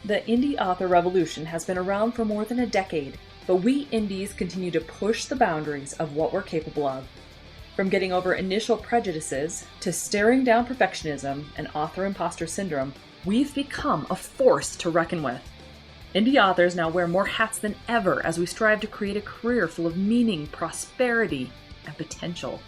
The indie author revolution has been around for more than a decade, but we indies continue to push the boundaries of what we're capable of. From getting over initial prejudices to staring down perfectionism and author imposter syndrome, we've become a force to reckon with. Indie authors now wear more hats than ever as we strive to create a career full of meaning, prosperity, and potential.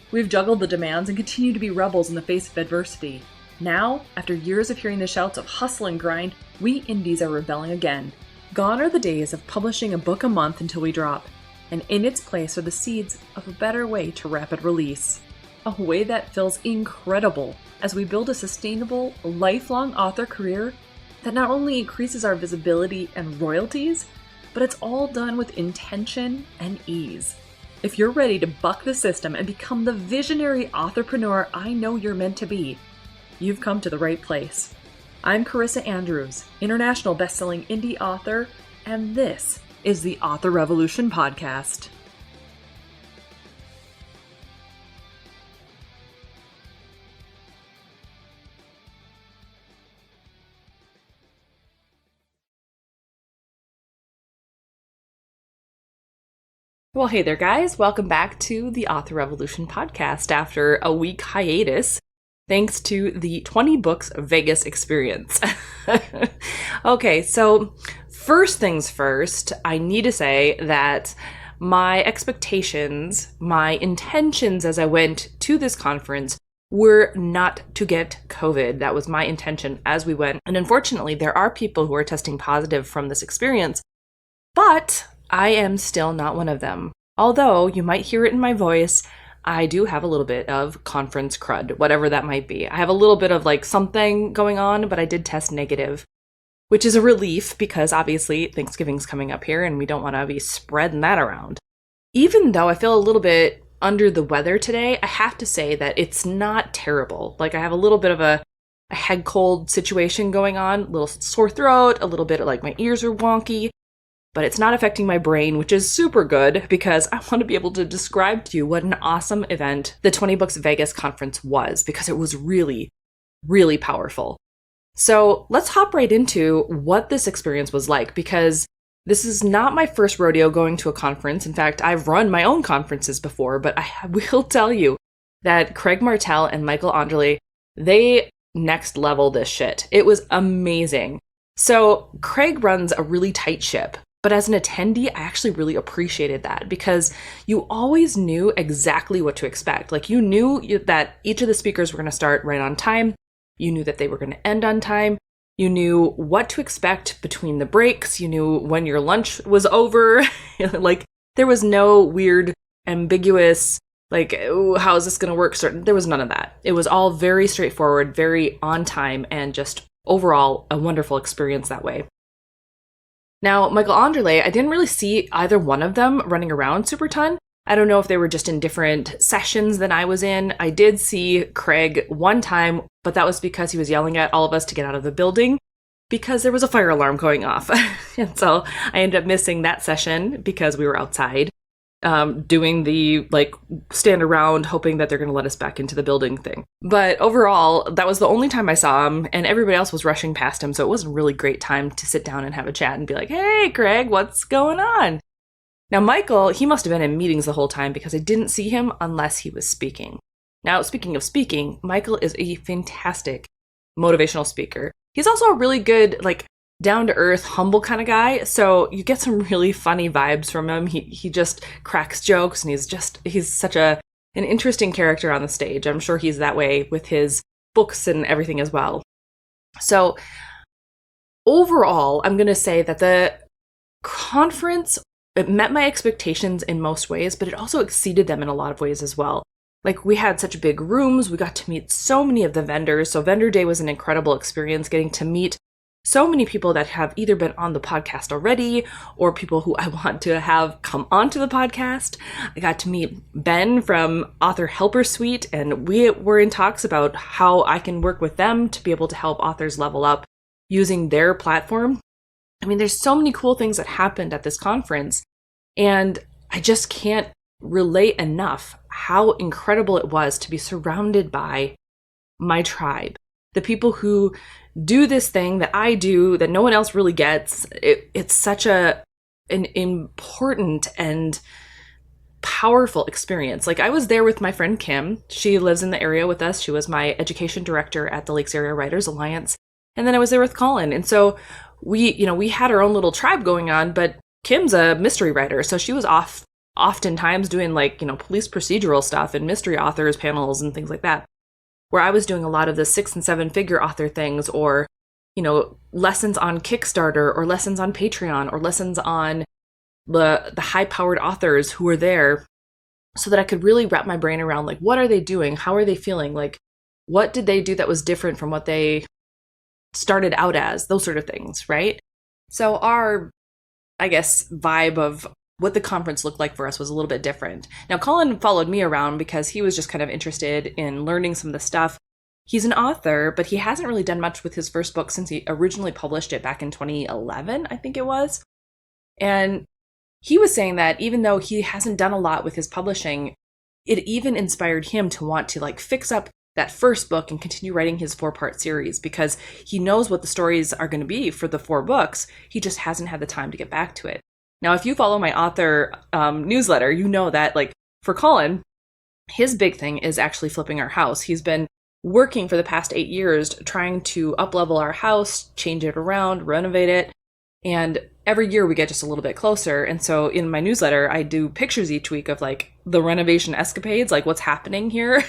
We've juggled the demands and continue to be rebels in the face of adversity. Now, after years of hearing the shouts of hustle and grind, we indies are rebelling again. Gone are the days of publishing a book a month until we drop, and in its place are the seeds of a better way to rapid release. A way that feels incredible as we build a sustainable, lifelong author career that not only increases our visibility and royalties, but it's all done with intention and ease. If you're ready to buck the system and become the visionary authorpreneur I know you're meant to be, you've come to the right place. I'm Carissa Andrews, international best-selling indie author, and this is the Author Revolution podcast. Well, hey there, guys. Welcome back to the Author Revolution podcast after a week hiatus, thanks to the 20Books Vegas experience. Okay, so first things first, I need to say that my expectations, my intentions as I went to this conference were not to get COVID. That was my intention as we went. And unfortunately, there are people who are testing positive from this experience, but I am still not one of them. Although you might hear it in my voice, I do have a little bit of conference crud, whatever that might be. I have a little bit of like something going on, but I did test negative, which is a relief because obviously Thanksgiving's coming up here and we don't want to be spreading that around. Even though I feel a little bit under the weather today, I have to say that it's not terrible. Like I have a little bit of a head cold situation going on, a little sore throat, a little bit like my ears are wonky. But it's not affecting my brain, which is super good because I want to be able to describe to you what an awesome event the 20Books Vegas conference was, because it was really, really powerful. So let's hop right into what this experience was like, because this is not my first rodeo going to a conference. In fact, I've run my own conferences before, but I will tell you that Craig Martell and Michael Anderle, they next level this shit. It was amazing. So Craig runs a really tight ship. But as an attendee, I actually really appreciated that because you always knew exactly what to expect. Like you knew that each of the speakers were going to start right on time. You knew that they were going to end on time. You knew what to expect between the breaks. You knew when your lunch was over. Like there was no weird, ambiguous, like, oh, how is this going to work? There was none of that. It was all very straightforward, very on time, and just overall a wonderful experience that way. Now, Michael Anderle, I didn't really see either one of them running around super ton. I don't know if they were just in different sessions than I was in. I did see Craig one time, but that was because he was yelling at all of us to get out of the building because there was a fire alarm going off. And so I ended up missing that session because we were outside doing the like stand around hoping that they're going to let us back into the building thing. But overall, that was the only time I saw him and everybody else was rushing past him. So it wasn't a really great time to sit down and have a chat and be like, hey, Craig, what's going on? Now, Michael, he must have been in meetings the whole time because I didn't see him unless he was speaking. Now, speaking of speaking, Michael is a fantastic motivational speaker. He's also a really good, like, down-to-earth, humble kind of guy, so you get some really funny vibes from him. He just cracks jokes, and he's such an interesting character on the stage. I'm sure he's that way with his books and everything as well. So overall, I'm going to say that the conference, it met my expectations in most ways, but it also exceeded them in a lot of ways as well. Like, we had such big rooms, we got to meet so many of the vendors, so Vendor Day was an incredible experience, getting to meet so many people that have either been on the podcast already or people who I want to have come onto the podcast. I got to meet Ben from Author Helper Suite, and we were in talks about how I can work with them to be able to help authors level up using their platform. I mean, there's so many cool things that happened at this conference, and I just can't relate enough how incredible it was to be surrounded by my tribe. the people who do this thing that I do that no one else really gets. It's such an important and powerful experience. Like, I was there with my friend Kim. She lives in the area with us. She was my education director at the Lakes Area Writers Alliance. And then I was there with Colin. And so we had our own little tribe going on, but Kim's a mystery writer. So she was oftentimes doing like, police procedural stuff and mystery authors panels and things like that, where I was doing a lot of the 6 and 7 figure author things, or, lessons on Kickstarter, or lessons on Patreon, or lessons on the high powered authors who were there, so that I could really wrap my brain around, like, what are they doing? How are they feeling? Like, what did they do that was different from what they started out as? Those sort of things, right? So our, I guess, vibe of what the conference looked like for us was a little bit different. Now, Colin followed me around because he was just kind of interested in learning some of the stuff. He's an author, but he hasn't really done much with his first book since he originally published it back in 2011, I think it was. And he was saying that even though he hasn't done a lot with his publishing, it even inspired him to want to like fix up that first book and continue writing his 4-part series, because he knows what the stories are going to be for the 4 books. He just hasn't had the time to get back to it. Now, if you follow my author newsletter, you know that, like, for Colin, his big thing is actually flipping our house. He's been working for the past 8 years trying to up-level our house, change it around, renovate it. And every year we get just a little bit closer. And so in my newsletter, I do pictures each week of like the renovation escapades, like what's happening here.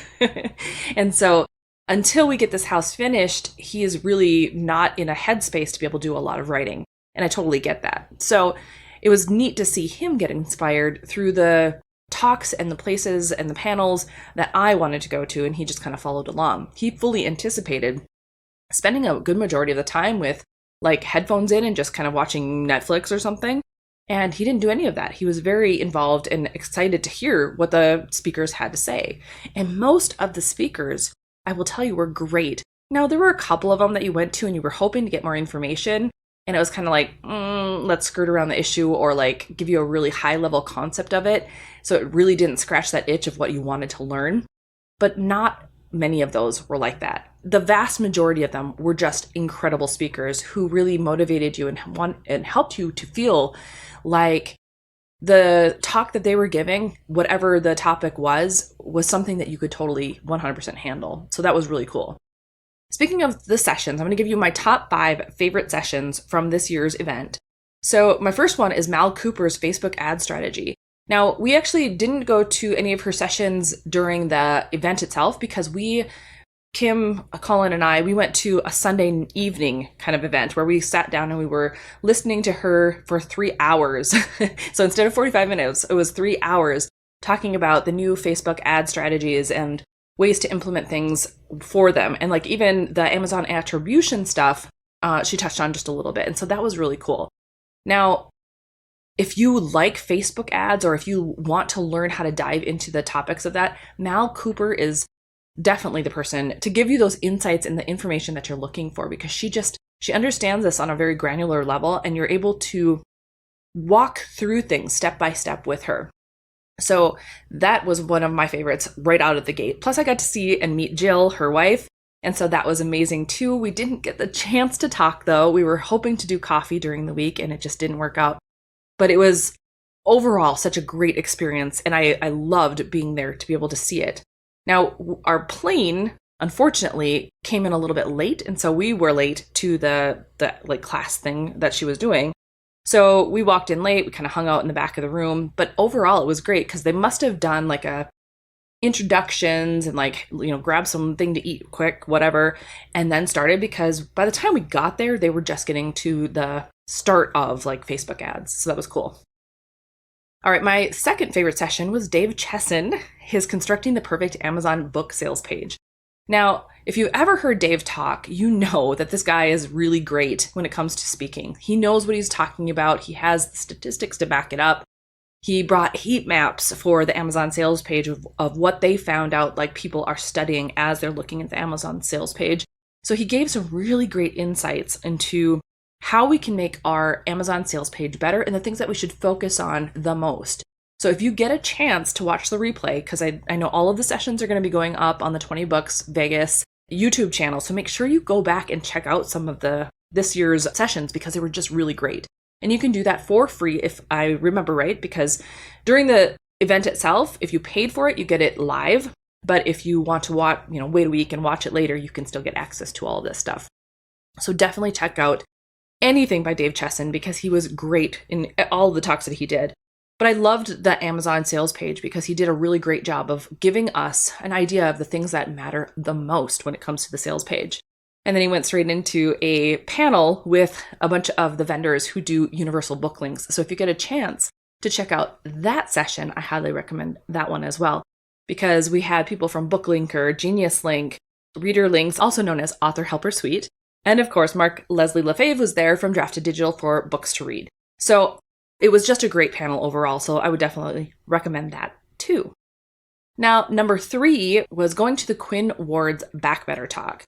And so until we get this house finished, he is really not in a headspace to be able to do a lot of writing. And I totally get that. So it was neat to see him get inspired through the talks and the places and the panels that I wanted to go to, and he just kind of followed along. He fully anticipated spending a good majority of the time with like headphones in and just kind of watching Netflix or something. And he didn't do any of that. He was very involved and excited to hear what the speakers had to say. And most of the speakers, I will tell you, were great. Now, there were a couple of them that you went to and you were hoping to get more information. And it was kind of like, let's skirt around the issue, or like give you a really high level concept of it. So it really didn't scratch that itch of what you wanted to learn. But not many of those were like that. The vast majority of them were just incredible speakers who really motivated you and helped you to feel like the talk that they were giving, whatever the topic was something that you could totally 100% handle. So that was really cool. Speaking of the sessions, I'm going to give you my top 5 favorite sessions from this year's event. So my first one is Mal Cooper's Facebook ad strategy. Now, we actually didn't go to any of her sessions during the event itself because Kim, Colin, and I, we went to a Sunday evening kind of event where we sat down and we were listening to her for 3 hours. So instead of 45 minutes, it was 3 hours talking about the new Facebook ad strategies and ways to implement things for them. And like even the Amazon attribution stuff, she touched on just a little bit. And so that was really cool. Now, if you like Facebook ads, or if you want to learn how to dive into the topics of that, Mal Cooper is definitely the person to give you those insights and the information that you're looking for, because she understands this on a very granular level, and you're able to walk through things step by step with her. So that was one of my favorites right out of the gate. Plus I got to see and meet Jill, her wife. And so that was amazing too. We didn't get the chance to talk though. We were hoping to do coffee during the week and it just didn't work out. But it was overall such a great experience, and I loved being there to be able to see it. Now, our plane, unfortunately, came in a little bit late, and so we were late to the like class thing that she was doing. So we walked in late, we kind of hung out in the back of the room, but overall it was great because they must have done like a introductions and like, grab something to eat quick, whatever, and then started, because by the time we got there, they were just getting to the start of like Facebook ads. So that was cool. All right, my second favorite session was Dave Chesson, his Constructing the Perfect Amazon Book Sales Page. Now, if you've ever heard Dave talk, you know that this guy is really great when it comes to speaking. He knows what he's talking about. He has the statistics to back it up. He brought heat maps for the Amazon sales page of what they found out like people are studying as they're looking at the Amazon sales page. So he gave some really great insights into how we can make our Amazon sales page better and the things that we should focus on the most. So if you get a chance to watch the replay, because I know all of the sessions are going to be going up on the 20Books Vegas YouTube channel. So make sure you go back and check out some of this year's sessions because they were just really great. And you can do that for free if I remember right, because during the event itself, if you paid for it, you get it live. But if you want to watch, wait a week and watch it later, you can still get access to all of this stuff. So definitely check out anything by Dave Chesson because he was great in all the talks that he did. But I loved the Amazon sales page because he did a really great job of giving us an idea of the things that matter the most when it comes to the sales page. And then he went straight into a panel with a bunch of the vendors who do universal book links. So if you get a chance to check out that session, I highly recommend that one as well. Because we had people from BookLinker, Genius Link, Reader Links, also known as Author Helper Suite. And of course, Mark Leslie Lefebvre was there from Drafted Digital for Books to Read. So it was just a great panel overall. So I would definitely recommend that too. Now, number 3 was going to the Quinn Ward's Back Better talk.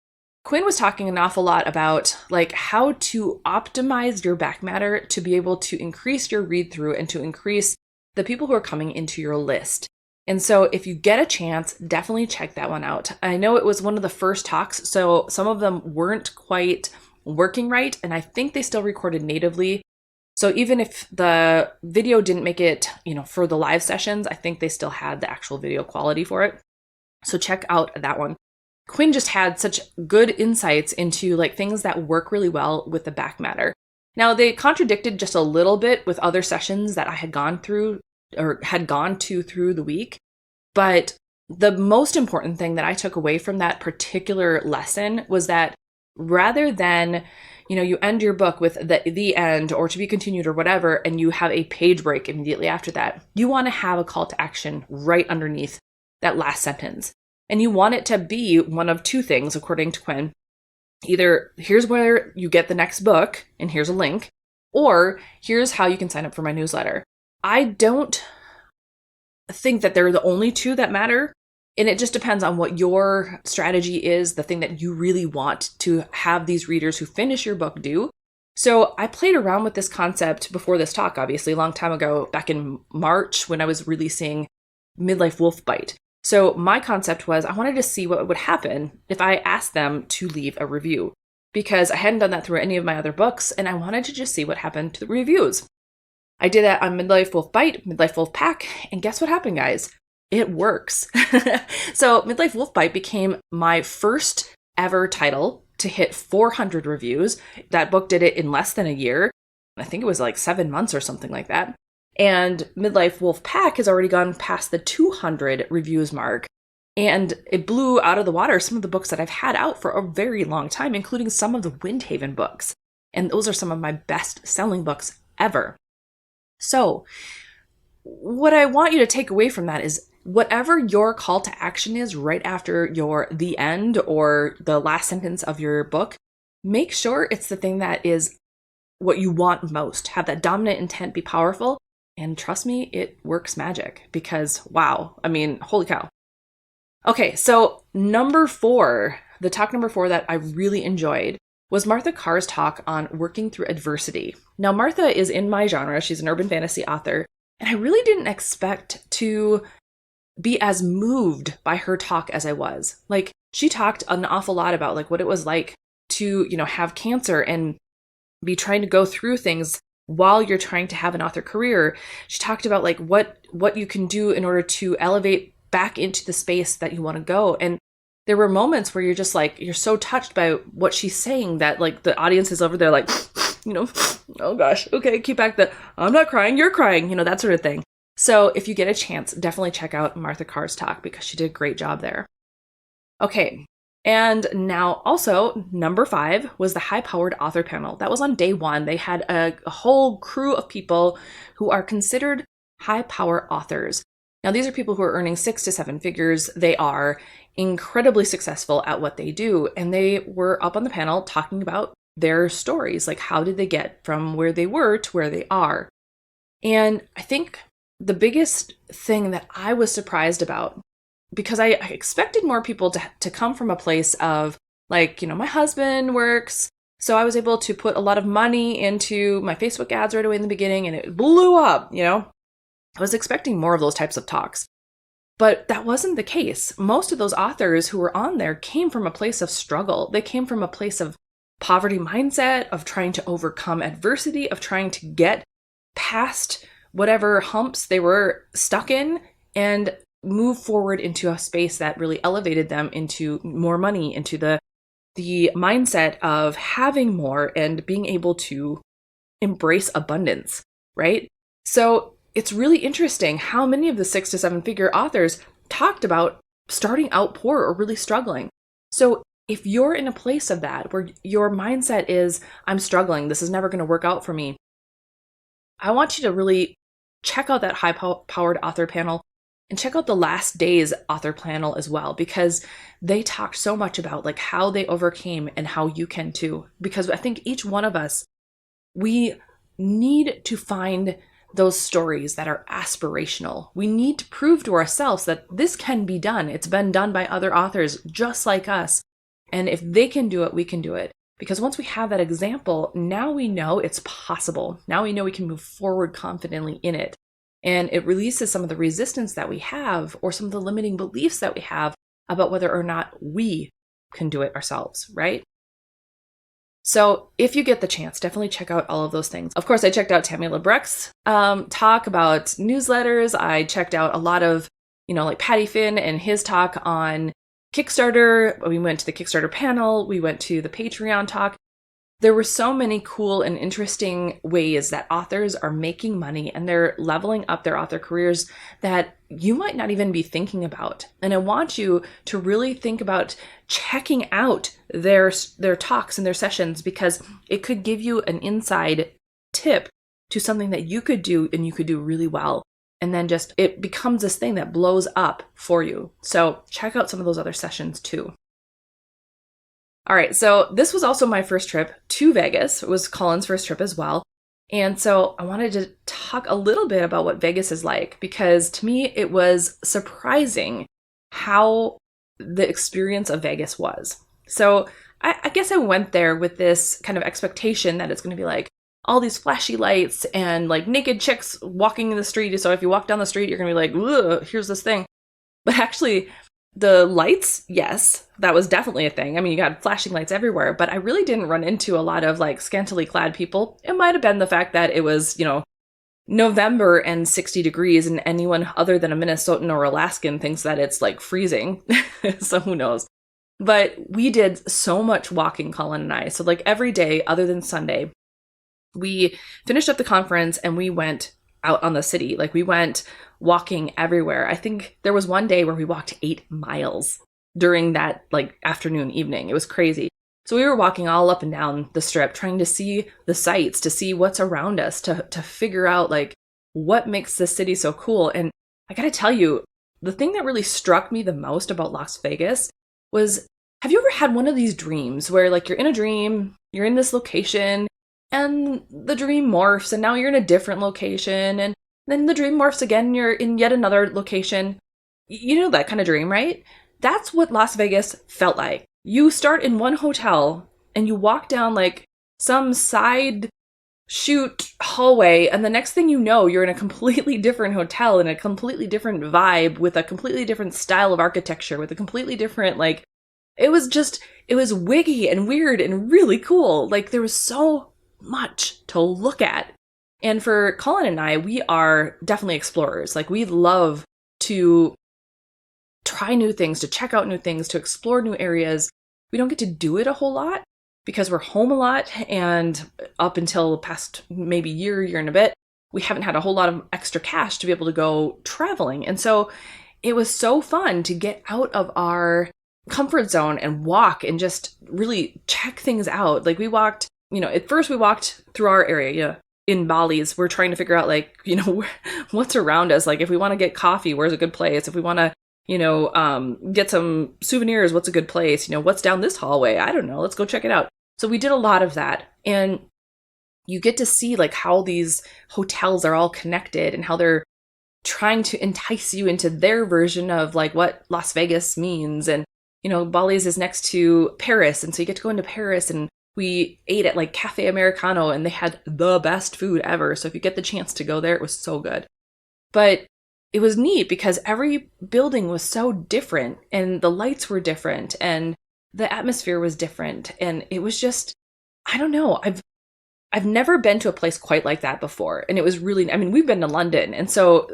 Quinn was talking an awful lot about how to optimize your back matter to be able to increase your read through and to increase the people who are coming into your list. And so if you get a chance, definitely check that one out. I know it was one of the first talks, so some of them weren't quite working right, and I think they still recorded natively. So even if the video didn't make it, for the live sessions, I think they still had the actual video quality for it. So check out that one. Quinn just had such good insights into things that work really well with the back matter. Now they contradicted just a little bit with other sessions that I had gone through or had gone to through the week. But the most important thing that I took away from that particular lesson was that rather than, you end your book with the end or to be continued or whatever, and you have a page break immediately after that, you want to have a call to action right underneath that last sentence. And you want it to be one of two things, according to Quinn. Either here's where you get the next book and here's a link, or here's how you can sign up for my newsletter. I don't think that they're the only two that matter. And it just depends on what your strategy is, the thing that you really want to have these readers who finish your book do. So I played around with this concept before this talk, obviously, a long time ago, back in March when I was releasing Midlife Wolf Bite. So my concept was I wanted to see what would happen if I asked them to leave a review, because I hadn't done that through any of my other books, and I wanted to just see what happened to the reviews. I did that on Midlife Wolf Bite, Midlife Wolf Pack, and guess what happened, guys? It works. So Midlife Wolf Bite became my first ever title to hit 400 reviews. That book did it in less than a year. I think it was 7 months or something like that. And Midlife Wolf Pack has already gone past the 200 reviews mark. And it blew out of the water some of the books that I've had out for a very long time, including some of the Windhaven books. And those are some of my best selling books ever. So what I want you to take away from that is whatever your call to action is right after the end or the last sentence of your book, make sure it's the thing that is what you want most. Have that dominant intent be powerful. And trust me, it works magic because wow, holy cow. Okay, so number 4, the talk number 4 that I really enjoyed was Martha Carr's talk on working through adversity. Now, Martha is in my genre. She's an urban fantasy author. And I really didn't expect to be as moved by her talk as I was. She talked an awful lot about what it was like to, have cancer and be trying to go through things while you're trying to have an author career. She talked about what you can do in order to elevate back into the space that you want to go. And there were moments where you're just you're so touched by what she's saying that the audience is over there oh gosh, okay, keep back I'm not crying, you're crying, that sort of thing. So if you get a chance, definitely check out Martha Carr's talk because she did a great job there. Okay. And now also number 5 was the high-powered author panel. That was on day 1. They had a whole crew of people who are considered high-power authors. Now, these are people who are earning 6 to 7 figures. They are incredibly successful at what they do. And they were up on the panel talking about their stories. How did they get from where they were to where they are? And I think the biggest thing that I was surprised about, because I expected more people to come from a place of my husband works. So I was able to put a lot of money into my Facebook ads right away in the beginning and it blew up, I was expecting more of those types of talks. But that wasn't the case. Most of those authors who were on there came from a place of struggle. They came from a place of poverty mindset, of trying to overcome adversity, of trying to get past whatever humps they were stuck in and move forward into a space that really elevated them into more money, into the mindset of having more and being able to embrace abundance, right? So it's really interesting how many of the 6 to 7 figure authors talked about starting out poor or really struggling. So if you're in a place of that, where your mindset is, I'm struggling, this is never going to work out for me, I want you to really check out that high-powered author panel and check out the Last Days author panel as well, because they talked so much about like how they overcame and how you can too. Because I think each one of us, we need to find those stories that are aspirational. We need to prove to ourselves that this can be done. It's been done by other authors just like us. And if they can do it, we can do it. Because once we have that example, now we know it's possible. Now we know we can move forward confidently in it. And it releases some of the resistance that we have, or some of the limiting beliefs that we have about whether or not we can do it ourselves, right? So if you get the chance, definitely check out all of those things. Of course, I checked out Tammy Labrecque's talk about newsletters. I checked out a lot of, like Patty Finn and his talk on Kickstarter. We went to the Kickstarter panel. We went to the Patreon talk. There were so many cool and interesting ways that authors are making money and they're leveling up their author careers that you might not even be thinking about. And I want you to really think about checking out their talks and their sessions, because it could give you an inside tip to something that you could do and you could do really well. And then just it becomes this thing that blows up for you. So check out some of those other sessions too. All right, so this was also my first trip to Vegas. It was Colin's first trip as well. And so I wanted to talk a little bit about what Vegas is like, because to me, it was surprising how the experience of Vegas was. So I guess I went there with this kind of expectation that it's going to be like all these flashy lights and like naked chicks walking in the street. So if you walk down the street, you're going to be like, ugh, here's this thing. But actually, the lights, yes, that was definitely a thing. I mean, you got flashing lights everywhere, but I really didn't run into a lot of like scantily clad people. It might have been the fact that it was, November and 60 degrees, and anyone other than a Minnesotan or Alaskan thinks that it's like freezing. So who knows? But we did so much walking, Colin and I. So like every day other than Sunday, we finished up the conference and we went out on the city. Like we went walking everywhere. I think there was one day where we walked 8 miles during that like afternoon, evening. It was crazy. So we were walking all up and down the strip, trying to see the sights, to see what's around us, to figure out like what makes the city so cool. And I gotta tell you, the thing that really struck me the most about Las Vegas was, have you ever had one of these dreams where like you're in a dream, you're in this location, and the dream morphs, and now you're in a different location, and then the dream morphs again, and you're in yet another location. You know that kind of dream, right? That's what Las Vegas felt like. You start in one hotel, and you walk down like some side chute hallway, and the next thing you know, you're in a completely different hotel, in a completely different vibe, with a completely different style of architecture, with a completely different, like, it was wiggy and weird and really cool. Like, there was so much to look at. And for Colin and I, we are definitely explorers. Like, we love to try new things, to check out new things, to explore new areas. We don't get to do it a whole lot because we're home a lot, and up until past maybe year and a bit, we haven't had a whole lot of extra cash to be able to go traveling. And so it was so fun to get out of our comfort zone and walk and just really check things out. Like, we walked, at first we walked through our area, in Bali's. We're trying to figure out, like, what's around us. Like, if we want to get coffee, where's a good place? If we want to, get some souvenirs, what's a good place? What's down this hallway? I don't know. Let's go check it out. So we did a lot of that. And you get to see like how these hotels are all connected and how they're trying to entice you into their version of like what Las Vegas means. And, Bali's is next to Paris. And so you get to go into Paris, and we ate at like Cafe Americano, and they had the best food ever. So if you get the chance to go there, it was so good. But it was neat because every building was so different and the lights were different and the atmosphere was different. And it was just, I don't know. I've never been to a place quite like that before. And it was really, I mean, we've been to London. And so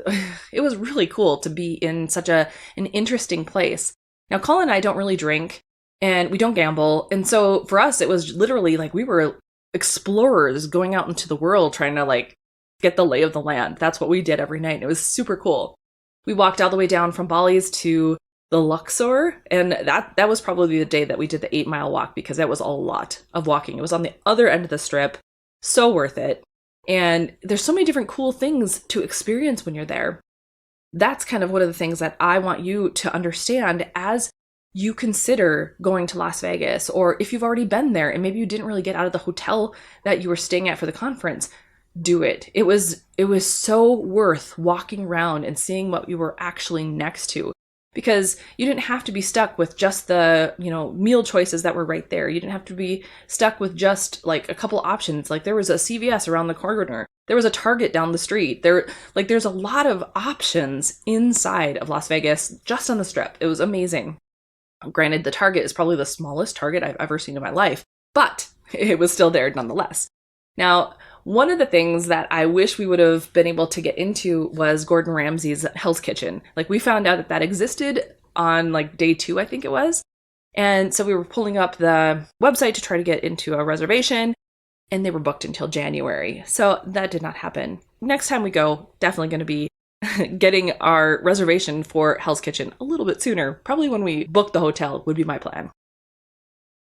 it was really cool to be in such an interesting place. Now, Colin and I don't really drink and we don't gamble. And so for us, it was literally like we were explorers going out into the world trying to like get the lay of the land. That's what we did every night. And it was super cool. We walked all the way down from Bali's to the Luxor. And that was probably the day that we did the 8-mile walk because that was a lot of walking. It was on the other end of the strip. So worth it. And there's so many different cool things to experience when you're there. That's kind of one of the things that I want you to understand as you consider going to Las Vegas, or if you've already been there and maybe you didn't really get out of the hotel that you were staying at for the conference, do it. It was so worth walking around and seeing what you were actually next to, because you didn't have to be stuck with just the, meal choices that were right there. You didn't have to be stuck with just like a couple options. Like there was a CVS around the corner. There was a Target down the street. There's a lot of options inside of Las Vegas, just on the strip. It was amazing. Granted, the Target is probably the smallest Target I've ever seen in my life, but it was still there nonetheless. Now, one of the things that I wish we would have been able to get into was Gordon Ramsay's Hell's Kitchen. Like we found out that existed on like day 2, I think it was. And so we were pulling up the website to try to get into a reservation, and they were booked until January. So that did not happen. Next time we go, definitely going to be getting our reservation for Hell's Kitchen a little bit sooner. Probably when we book the hotel would be my plan.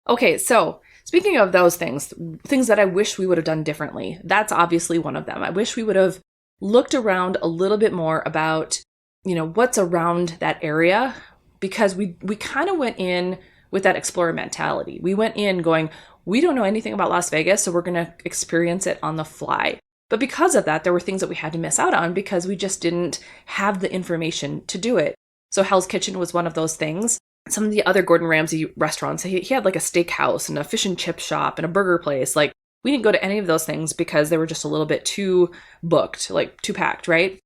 Okay, so speaking of those things that I wish we would have done differently, that's obviously one of them. I wish we would have looked around a little bit more about, what's around that area, because we kind of went in with that explorer mentality. We went in going, we don't know anything about Las Vegas, so we're going to experience it on the fly. But because of that, there were things that we had to miss out on because we just didn't have the information to do it. So Hell's Kitchen was one of those things. Some of the other Gordon Ramsay restaurants, he had like a steakhouse and a fish and chip shop and a burger place. Like we didn't go to any of those things because they were just a little bit too booked, like too packed, right?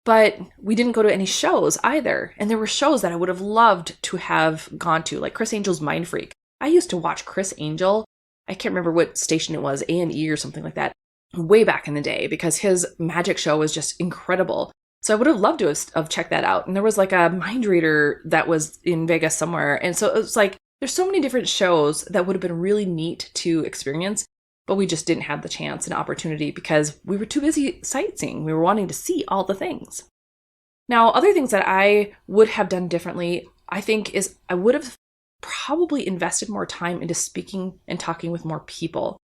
But we didn't go to any shows either. And there were shows that I would have loved to have gone to, like Chris Angel's Mind Freak. I used to watch Chris Angel. I can't remember what station it was, A&E or something like that, way back in the day, because his magic show was just incredible. So I would have loved to have checked that out. And there was like a mind reader that was in Vegas somewhere. And so it was like, there's so many different shows that would have been really neat to experience, but we just didn't have the chance and opportunity because we were too busy sightseeing. We were wanting to see all the things. Now, other things that I would have done differently, I think, is I would have probably invested more time into speaking and talking with more people.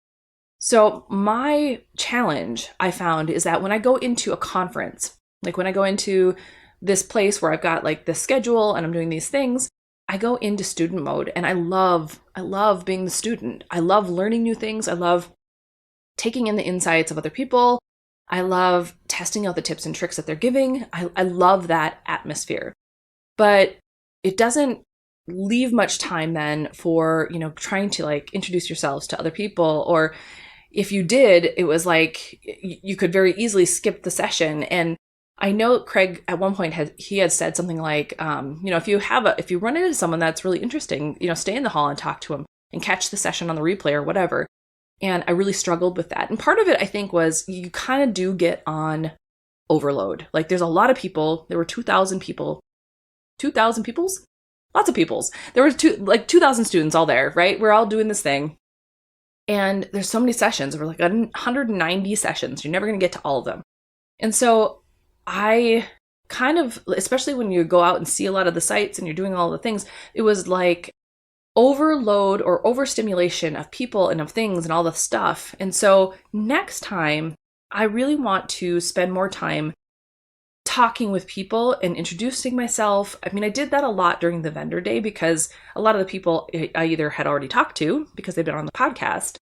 So my challenge I found is that when I go into a conference, like when I go into this place where I've got like this schedule and I'm doing these things, I go into student mode, and I love being the student. I love learning new things. I love taking in the insights of other people. I love testing out the tips and tricks that they're giving. I love that atmosphere. But it doesn't leave much time then for, trying to like introduce yourselves to other people, or if you did, it was like you could very easily skip the session. And I know Craig at one point had said something like, if you run into someone that's really interesting, stay in the hall and talk to them and catch the session on the replay or whatever. And I really struggled with that. And part of it, I think, was you kind of do get on overload. Like there's a lot of people. There were 2,000 people. 2,000 peoples? Lots of peoples. There were 2,000 students all there, right? We're all doing this thing. And there's so many sessions. We're like 190 sessions. You're never going to get to all of them. And so I kind of, especially when you go out and see a lot of the sites and you're doing all the things, it was like overload or overstimulation of people and of things and all the stuff. And so next time, I really want to spend more time talking with people and introducing myself. I mean, I did that a lot during the vendor day because a lot of the people I either had already talked to because they've been on the podcast,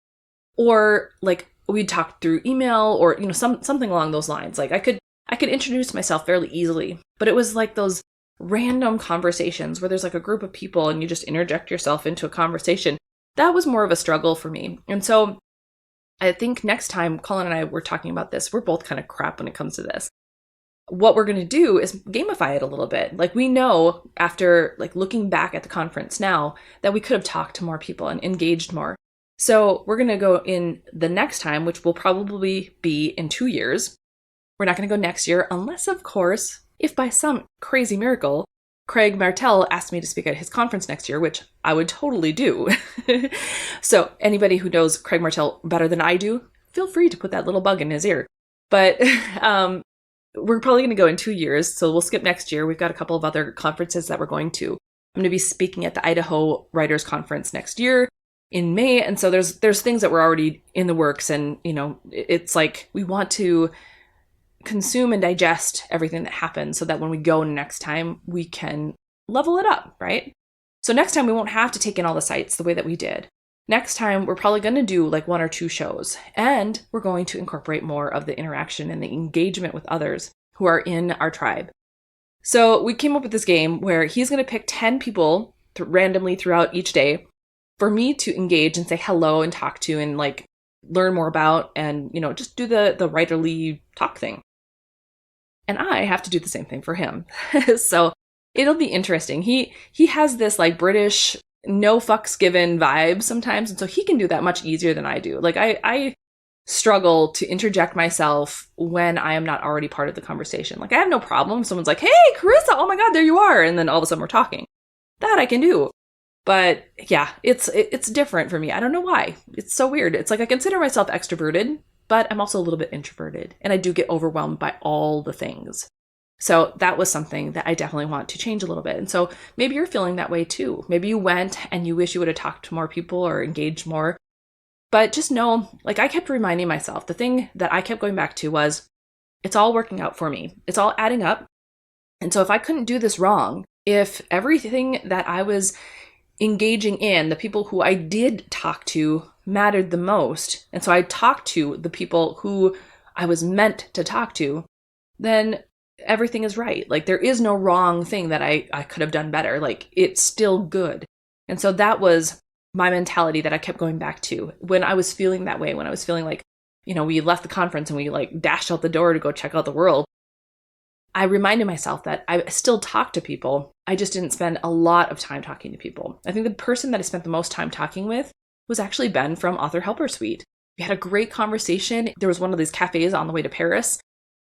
or like we'd talked through email or, something along those lines. Like I could introduce myself fairly easily, but it was like those random conversations where there's like a group of people and you just interject yourself into a conversation. That was more of a struggle for me. And so I think next time Colin and I were talking about this, we're both kind of crap when it comes to this. what we're going to do is gamify it a little bit. Like, we know after like looking back at the conference now that we could have talked to more people and engaged more. So we're going to go in the next time, which will probably be in 2 years. We're not going to go next year unless, of course, if by some crazy miracle, Craig Martell asked me to speak at his conference next year, which I would totally do. So anybody who knows Craig Martell better than I do, feel free to put that little bug in his ear. But we're probably going to go in 2 years, so we'll skip next year. We've got a couple of other conferences that we're going to. I'm going to be speaking at the Idaho Writers Conference next year in May, and so there's things that were already in the works, and it's like we want to consume and digest everything that happens so that when we go next time, we can level it up, right? So next time we won't have to take in all the sites the way that we did. Next time, we're probably going to do like 1 or 2 shows, and we're going to incorporate more of the interaction and the engagement with others who are in our tribe. So we came up with this game where he's going to pick 10 people randomly throughout each day for me to engage and say hello and talk to and like learn more about and, just do the writerly talk thing. And I have to do the same thing for him. So it'll be interesting. He has this like British no fucks given vibe sometimes. And so he can do that much easier than I do. Like I struggle to interject myself when I am not already part of the conversation. Like I have no problem. Someone's like, hey, Carissa, oh my God, there you are. And then all of a sudden we're talking. That I can do. But yeah, it's different for me. I don't know why. It's so weird. It's like I consider myself extroverted, but I'm also a little bit introverted, and I do get overwhelmed by all the things. So that was something that I definitely want to change a little bit. And so maybe you're feeling that way too. Maybe you went and you wish you would have talked to more people or engaged more. But just know, like I kept reminding myself, the thing that I kept going back to was, it's all working out for me. It's all adding up. And so if I couldn't do this wrong, if everything that I was engaging in, the people who I did talk to mattered the most, and so I talked to the people who I was meant to talk to, then everything is right. Like there is no wrong thing that I could have done better. Like it's still good. And so that was my mentality that I kept going back to when I was feeling that way, when I was feeling like, we left the conference and we like dashed out the door to go check out the world. I reminded myself that I still talk to people. I just didn't spend a lot of time talking to people. I think the person that I spent the most time talking with was actually Ben from Author Helper Suite. We had a great conversation. There was one of these cafes on the way to Paris,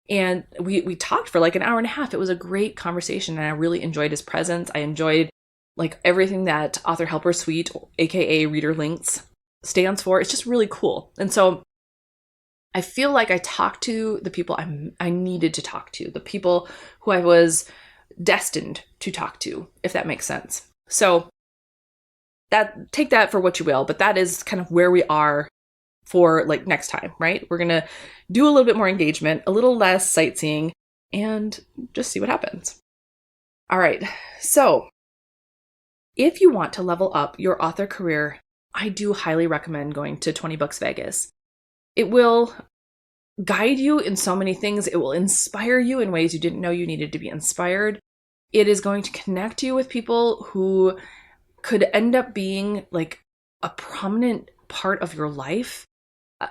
and we talked for like an hour and a half. It was a great conversation, and I really enjoyed his presence. I enjoyed like everything that Author Helper Suite, aka Reader Links, stands for. It's just really cool. And so I feel like I talked to the people I needed to talk to, the people who I was destined to talk to, if that makes sense. So take that for what you will, but that is kind of where we are for like next time, right? We're going to do a little bit more engagement, a little less sightseeing, and just see what happens. All right. So if you want to level up your author career, I do highly recommend going to 20Books Vegas. It will guide you in so many things. It will inspire you in ways you didn't know you needed to be inspired. It is going to connect you with people who could end up being like a prominent part of your life.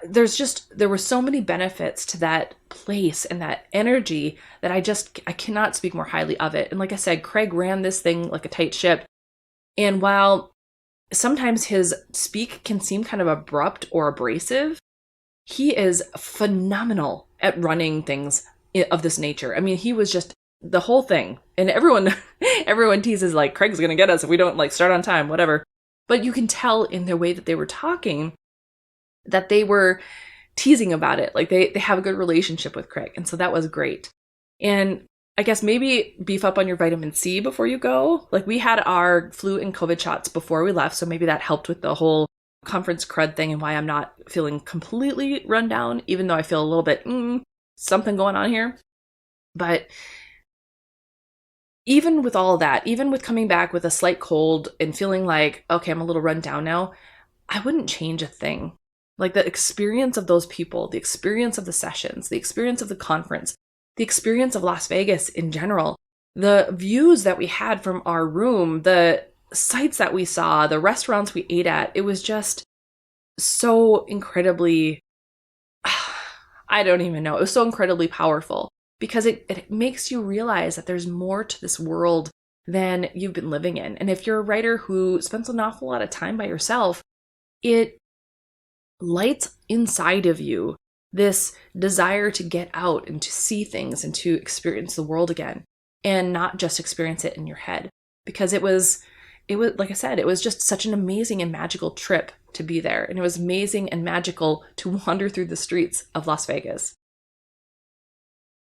There were so many benefits to that place and that energy that I cannot speak more highly of it. And like I said, Craig ran this thing like a tight ship. And while sometimes his speak can seem kind of abrupt or abrasive, he is phenomenal at running things of this nature. I mean, he was just the whole thing. And everyone teases like, Craig's going to get us if we don't like start on time, whatever. But you can tell in the way that they were talking that they were teasing about it. Like they have a good relationship with Craig. And so that was great. And I guess maybe beef up on your vitamin C before you go. Like we had our flu and COVID shots before we left. So maybe that helped with the whole conference crud thing and why I'm not feeling completely run down, even though I feel a little bit, something going on here. But even with all of that, even with coming back with a slight cold and feeling like, okay, I'm a little run down now, I wouldn't change a thing. Like the experience of those people, the experience of the sessions, the experience of the conference, the experience of Las Vegas in general, the views that we had from our room, the sights that we saw, the restaurants we ate at, it was just so incredibly, I don't even know. It was so incredibly powerful because it makes you realize that there's more to this world than you've been living in. And if you're a writer who spends an awful lot of time by yourself, it lights inside of you this desire to get out and to see things and to experience the world again, and not just experience it in your head. Because it was, like I said, it was just such an amazing and magical trip to be there. And it was amazing and magical to wander through the streets of Las Vegas.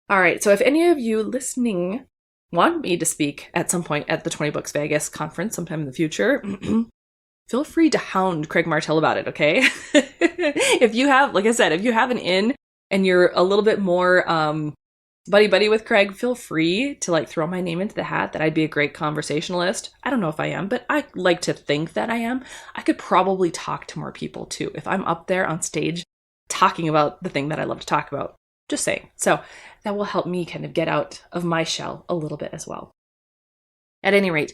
All right, so if any of you listening want me to speak at some point at the 20Books Vegas conference sometime in the future, feel free to hound Craig Martell about it, okay? If you have, like I said, if you have an in and you're a little bit more buddy with Craig, feel free to like throw my name into the hat that I'd be a great conversationalist. I don't know if I am, but I like to think that I am. I could probably talk to more people too if I'm up there on stage talking about the thing that I love to talk about. Just saying. So that will help me kind of get out of my shell a little bit as well. At any rate,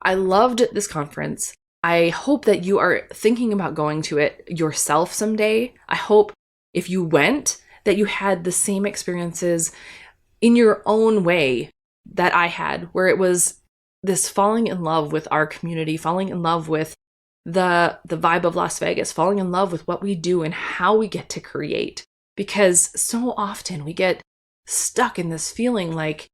I loved this conference. I hope that you are thinking about going to it yourself someday. I hope if you went that you had the same experiences in your own way that I had, where it was this falling in love with our community, falling in love with the vibe of Las Vegas, falling in love with what we do and how we get to create. Because so often we get stuck in this feeling like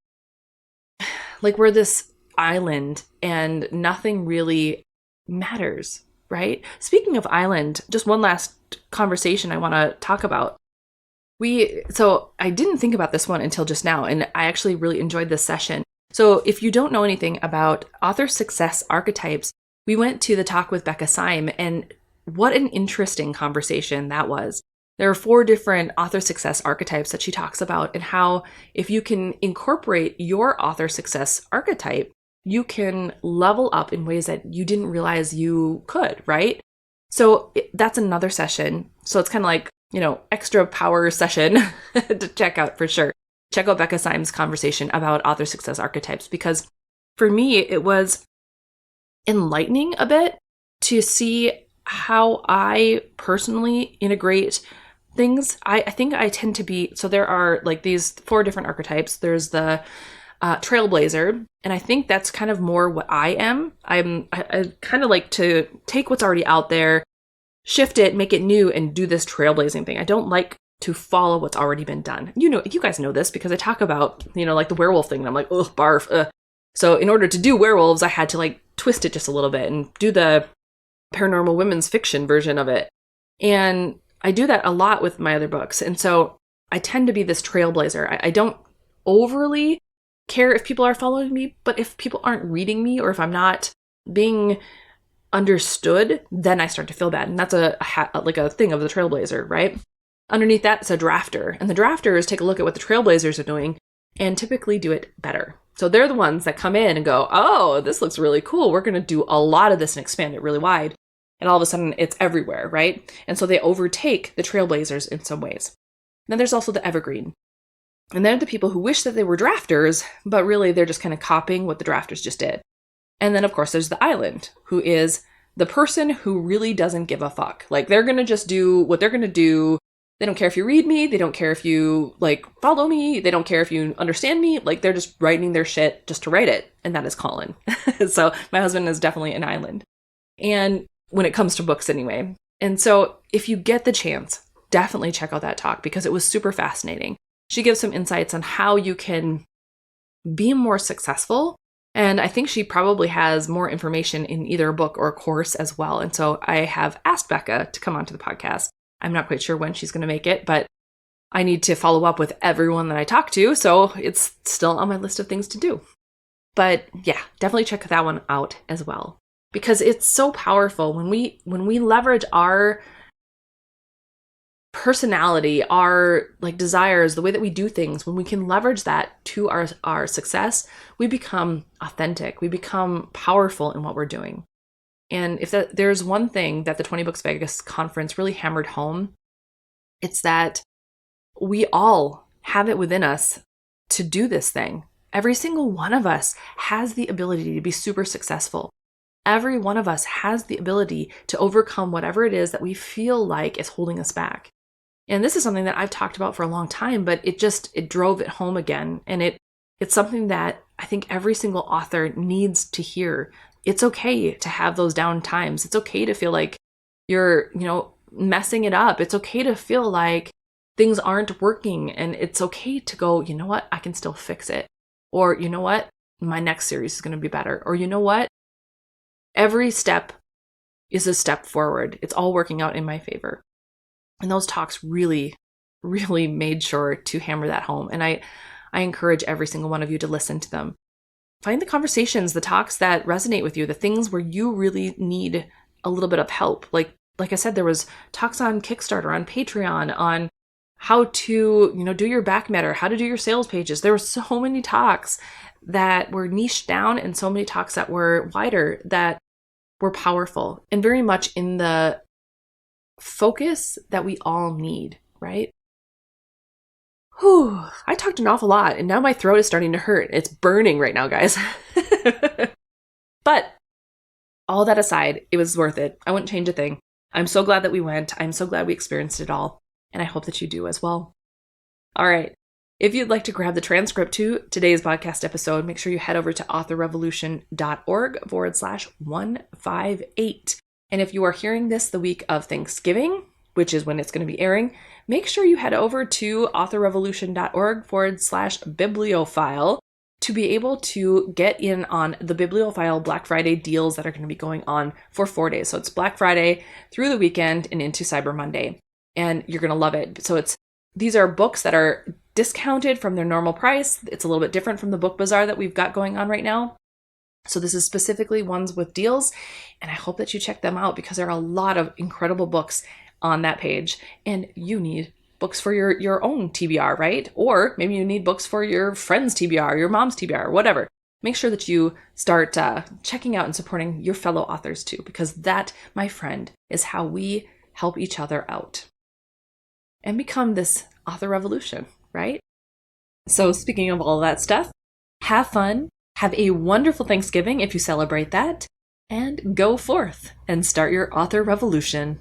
we're this island and nothing really matters, right? Speaking of island, just one last conversation I want to talk about. So I didn't think about this one until just now, and I actually really enjoyed this session. So if you don't know anything about author success archetypes, we went to the talk with Becca Syme, and what an interesting conversation that was. There are 4 different author success archetypes that she talks about, and how if you can incorporate your author success archetype, you can level up in ways that you didn't realize you could, right? So that's another session. So it's kind of like, extra power session to check out for sure. Check out Becca Syme's conversation about author success archetypes, because for me, it was enlightening a bit to see how I personally integrate things. I think I tend to be, so there are like these 4 different archetypes. There's the trailblazer, and I think that's kind of more what I am. I kind of like to take what's already out there, shift it, make it new, and do this trailblazing thing. I don't like to follow what's already been done. You guys know this because I talk about, like the werewolf thing, and I'm like, ugh, barf. So in order to do werewolves, I had to like twist it just a little bit and do the paranormal women's fiction version of it. And I do that a lot with my other books. And so I tend to be this trailblazer. I don't overly care if people are following me, but if people aren't reading me, or if I'm not being understood, then I start to feel bad. And that's a thing of the trailblazer, right? Underneath that, it's a drafter. And the drafters take a look at what the trailblazers are doing and typically do it better. So they're the ones that come in and go, oh, this looks really cool. We're going to do a lot of this and expand it really wide. And all of a sudden it's everywhere, right? And so they overtake the trailblazers in some ways. And then there's also the evergreen. And they're the people who wish that they were drafters, but really they're just kind of copying what the drafters just did. And then of course there's the island, who is the person who really doesn't give a fuck. Like they're going to just do what they're going to do. They don't care if you read me. They don't care if you follow me. They don't care if you understand me. Like they're just writing their shit just to write it. And that is Colin. So my husband is definitely an island. And when it comes to books anyway. And so if you get the chance, definitely check out that talk because it was super fascinating. She gives some insights on how you can be more successful. And I think she probably has more information in either a book or a course as well. And so I have asked Becca to come onto the podcast. I'm not quite sure when she's going to make it, but I need to follow up with everyone that I talk to. So it's still on my list of things to do. But yeah, definitely check that one out as well. Because it's so powerful when we leverage our personality, our desires, the way that we do things, when we can leverage that to our success, we become authentic. We become powerful in what we're doing. And if there's one thing that the 20Books Vegas conference really hammered home, it's that we all have it within us to do this thing. Every single one of us has the ability to be super successful. Every one of us has the ability to overcome whatever it is that we feel like is holding us back. And this is something that I've talked about for a long time, but it drove it home again. And it's something that I think every single author needs to hear. It's okay to have those down times. It's okay to feel like you're, messing it up. It's okay to feel like things aren't working. And it's okay to go, you know what? I can still fix it. Or, you know what? My next series is going to be better. Or, you know what? Every step is a step forward. It's all working out in my favor. And those talks really, really made sure to hammer that home. And I encourage every single one of you to listen to them. Find the conversations, the talks that resonate with you, the things where you really need a little bit of help. Like I said, there was talks on Kickstarter, on Patreon, on how to, do your back matter, how to do your sales pages. There were so many talks that were niched down and so many talks that were wider that were powerful and very much in the focus that we all need, right? Whew, I talked an awful lot and now my throat is starting to hurt. It's burning right now, guys. But all that aside, it was worth it. I wouldn't change a thing. I'm so glad that we went. I'm so glad we experienced it all. And I hope that you do as well. All right. If you'd like to grab the transcript to today's podcast episode, make sure you head over to authorrevolution.org/158. And if you are hearing this the week of Thanksgiving, which is when it's going to be airing, make sure you head over to authorrevolution.org/bibliophile to be able to get in on the Bibliophile Black Friday deals that are going to be going on for 4 days. So it's Black Friday through the weekend and into Cyber Monday. And you're going to love it. So these are books that are discounted from their normal price. It's a little bit different from the book bazaar that we've got going on right now. So this is specifically ones with deals. And I hope that you check them out because there are a lot of incredible books on that page. And you need books for your own TBR, right? Or maybe you need books for your friend's TBR, your mom's TBR, whatever. Make sure that you start checking out and supporting your fellow authors too, because that, my friend, is how we help each other out and become this author revolution, right? So speaking of all that stuff, have fun, have a wonderful Thanksgiving if you celebrate that, and go forth and start your author revolution.